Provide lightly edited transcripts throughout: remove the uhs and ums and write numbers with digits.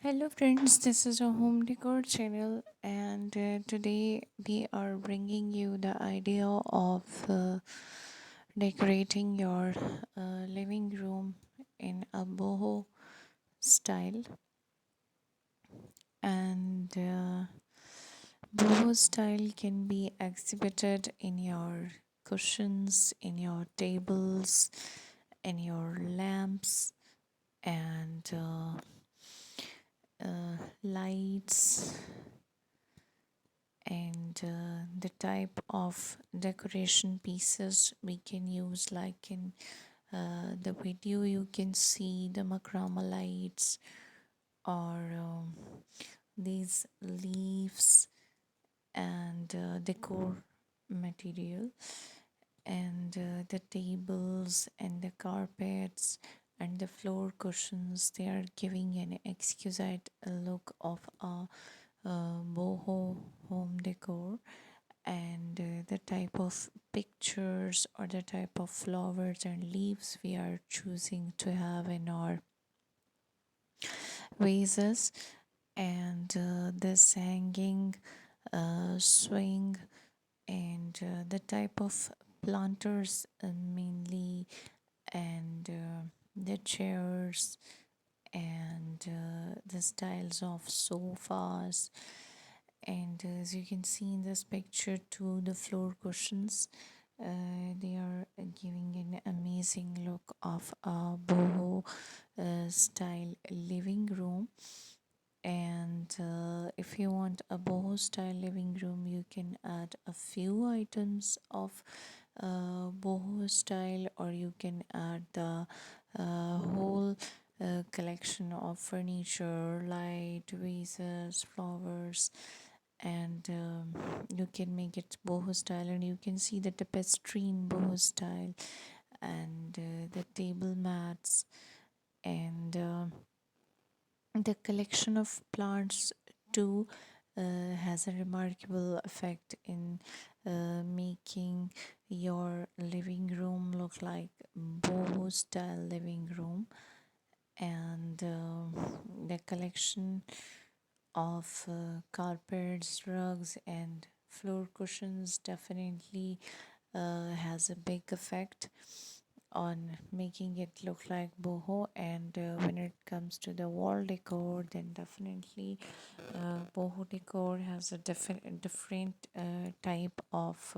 Hello friends, this is a home decor channel, and today we are bringing you the idea of decorating your living room in a boho style. And boho style can be exhibited in your cushions, in your tables, in your lamps, and lights, and the type of decoration pieces we can use, like in the video you can see the macrame lights, or these leaves, and decor material, and the tables and the carpets and the floor cushions, they are giving an exquisite look of a boho home decor. And the type of pictures or the type of flowers and leaves we are choosing to have in our vases, and this hanging swing, and the type of planters mainly, and the chairs, and the styles of sofas. And as you can see in this picture too, the floor cushions, they are giving an amazing look of a boho style living room. And if you want a boho style living room, you can add a few items of boho style, or you can add the whole collection of furniture, light, vases, flowers, and you can make it boho style. And you can see the tapestry in boho style, and the table mats, and the collection of plants too has a remarkable effect in making your living room look like boho style living room. And the collection of carpets, rugs, and floor cushions definitely has a big effect on making it look like boho. And when it comes to the wall decor, then definitely boho decor has a different type of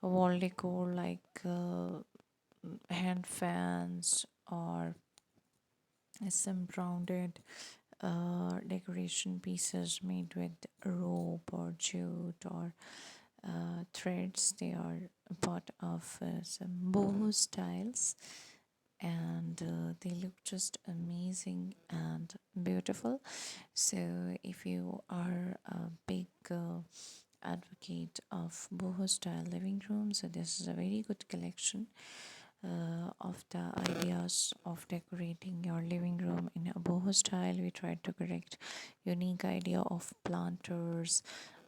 wall decor, like hand fans, or some rounded decoration pieces made with rope or jute or threads. They are a part of some boho styles, and they look just amazing and beautiful. So if you are a big advocate of boho style living room, so this is a very good collection of the ideas of decorating your living room in a boho style. We tried to correct unique idea of planters,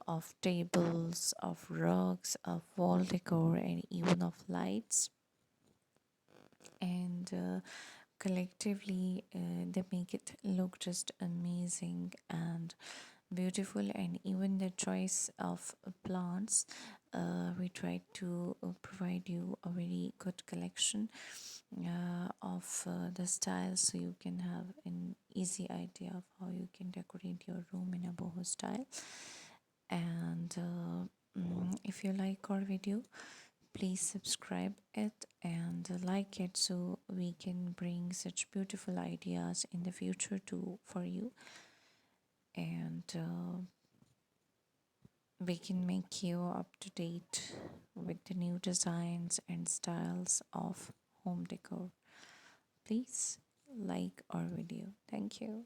of tables, of rugs, of wall decor, and even of lights. And collectively, they make it look just amazing and beautiful. And even the choice of plants, we tried to provide you a very good collection of the styles, so you can have an easy idea of how you can decorate your room in a boho style. And if you like our video, please subscribe it and like it, so we can bring such beautiful ideas in the future too for you. And we can make you up to date with the new designs and styles of home decor. Please like our video. Thank you.